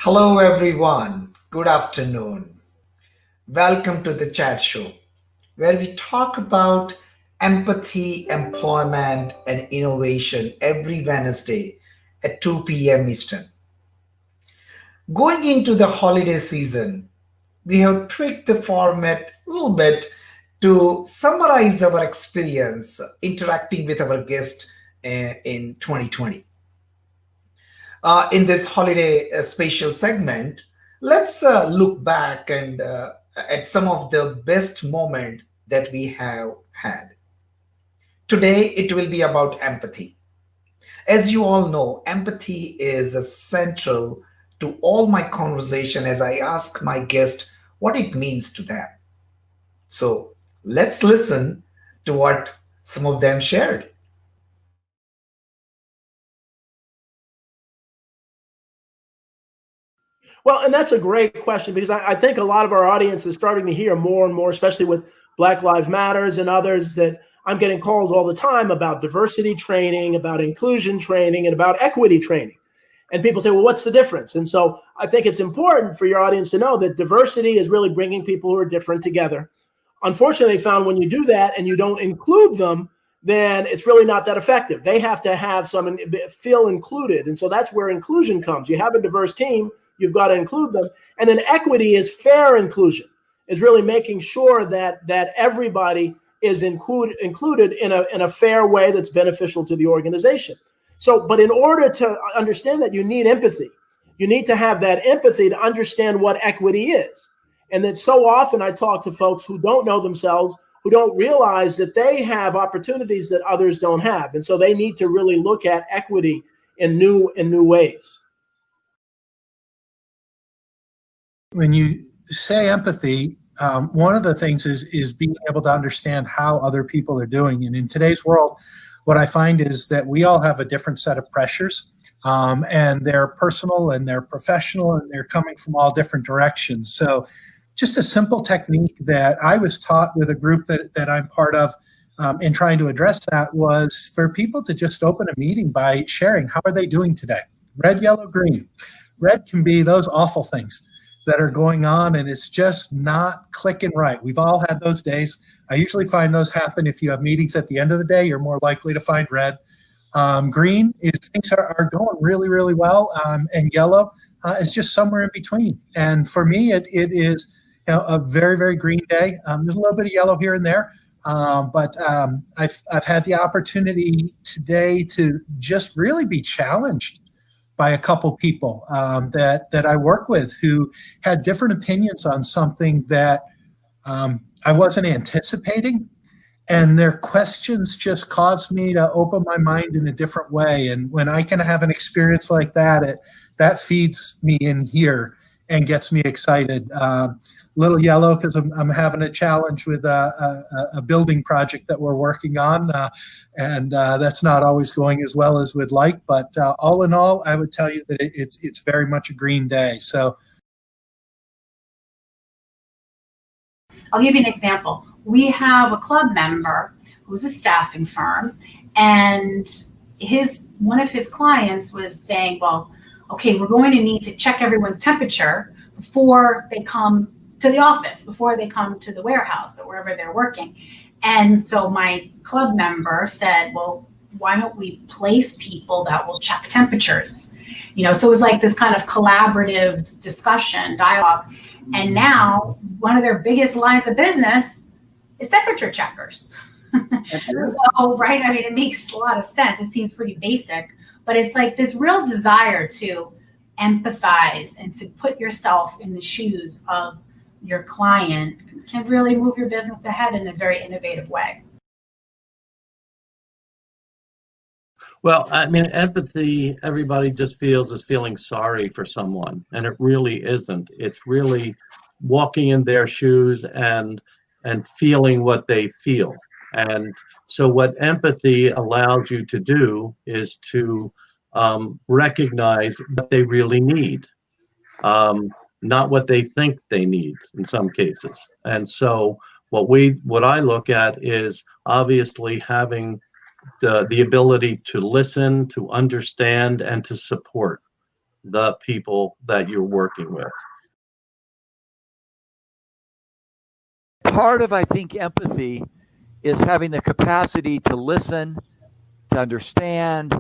Hello, everyone. Good afternoon. Welcome to the chat show where we talk about empathy, employment, and innovation every Wednesday at 2 p.m. Eastern. Going into the holiday season, we have tweaked the format a little bit to summarize our experience interacting with our guest in 2020. In this holiday special segment, let's look back and at some of the best moment that we have had. Today, it will be about empathy. As you all know, empathy is central to all my conversation as I ask my guest what it means to them. So let's listen to what some of them shared. Well, and that's a great question because I think a lot of our audience is starting to hear more and more, especially with Black Lives Matters and others, that I'm getting calls all the time about diversity training, about inclusion training, and about equity training. And people say, well, what's the difference? And so I think it's important for your audience to know that diversity is really bringing people who are different together. Unfortunately, they found when you do that and you don't include them, then it's really not that effective. They have to have some feel included. And so that's where inclusion comes. You have a diverse team, you've got to include them. And then equity is fair inclusion, is really making sure that everybody is included in a fair way that's beneficial to the organization. So, but in order to understand that, you need empathy. You need to have that empathy to understand what equity is. And that so often I talk to folks who don't know themselves, who don't realize that they have opportunities that others don't have. And so they need to really look at equity in new ways. When you say empathy, one of the things is being able to understand how other people are doing. And in today's world, what I find is that we all have a different set of pressures, and they're personal and they're professional and they're coming from all different directions. So just a simple technique that I was taught with a group that I'm part of in trying to address that was for people to just open a meeting by sharing how are they doing today. Red, yellow, green. Red can be those awful things that are going on and it's just not clicking right. We've all had those days. I usually find those happen if you have meetings at the end of the day, you're more likely to find red. Green is things are going really, really well, and yellow is just somewhere in between. And for me, it is a very, very green day. There's a little bit of yellow here and there, but I've had the opportunity today to just really be challenged by a couple people that I work with who had different opinions on something that I wasn't anticipating. And their questions just caused me to open my mind in a different way. And when I can have an experience like that, that feeds me in here and gets me excited. Little yellow because I'm having a challenge with a building project that we're working on, and that's not always going as well as we'd like. But all in all, I would tell you that it's very much a green day. So I'll give you an example. We have a club member who's a staffing firm, and one of his clients was saying, well, okay, we're going to need to check everyone's temperature before they come to the office, before they come to the warehouse or wherever they're working. And so my club member said, well, why don't we place people that will check temperatures? So it was like this kind of collaborative discussion, dialogue. And now one of their biggest lines of business is temperature checkers. So, right, I mean, it makes a lot of sense. It seems pretty basic, but it's like this real desire to empathize and to put yourself in the shoes of your client can really move your business ahead in a very innovative way. Well, I mean, empathy, everybody just feels is feeling sorry for someone, and it really isn't. It's really walking in their shoes and feeling what they feel. And so what empathy allows you to do is to recognize what they really need, not what they think they need in some cases. And so what I look at is obviously having the ability to listen, to understand, and to support. the people that you're working with. Part of, I think, empathy is having the capacity to listen, to understand,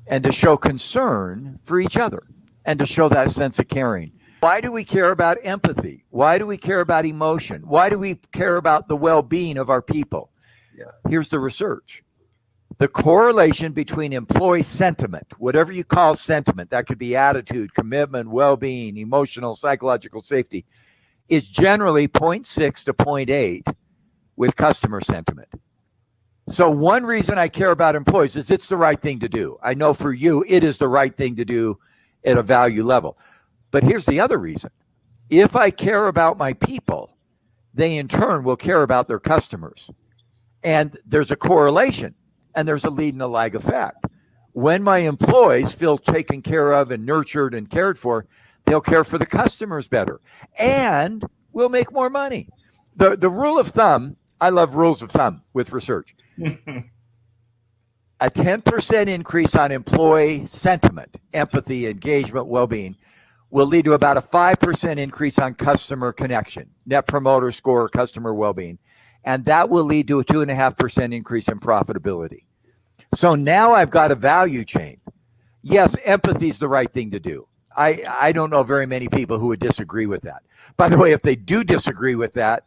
and to show concern for each other, and to show that sense of caring. Why do we care about empathy? Why do we care about emotion? Why do we care about the well-being of our people? Yeah. Here's the research. The correlation between employee sentiment, whatever you call sentiment, that could be attitude, commitment, well-being, emotional, psychological safety, is generally 0.6 to 0.8 with customer sentiment. So one reason I care about employees is it's the right thing to do. I know for you, it is the right thing to do at a value level. But here's the other reason. If I care about my people, they in turn will care about their customers. And there's a correlation, and there's a lead and a lag effect. When my employees feel taken care of and nurtured and cared for, they'll care for the customers better, and we'll make more money. The rule of thumb, I love rules of thumb with research. A 10% increase on employee sentiment, empathy, engagement, well-being, will lead to about a 5% increase on customer connection, net promoter score, customer well-being. And that will lead to a 2.5% increase in profitability. So now I've got a value chain. Yes, empathy is the right thing to do. I don't know very many people who would disagree with that. By the way, if they do disagree with that,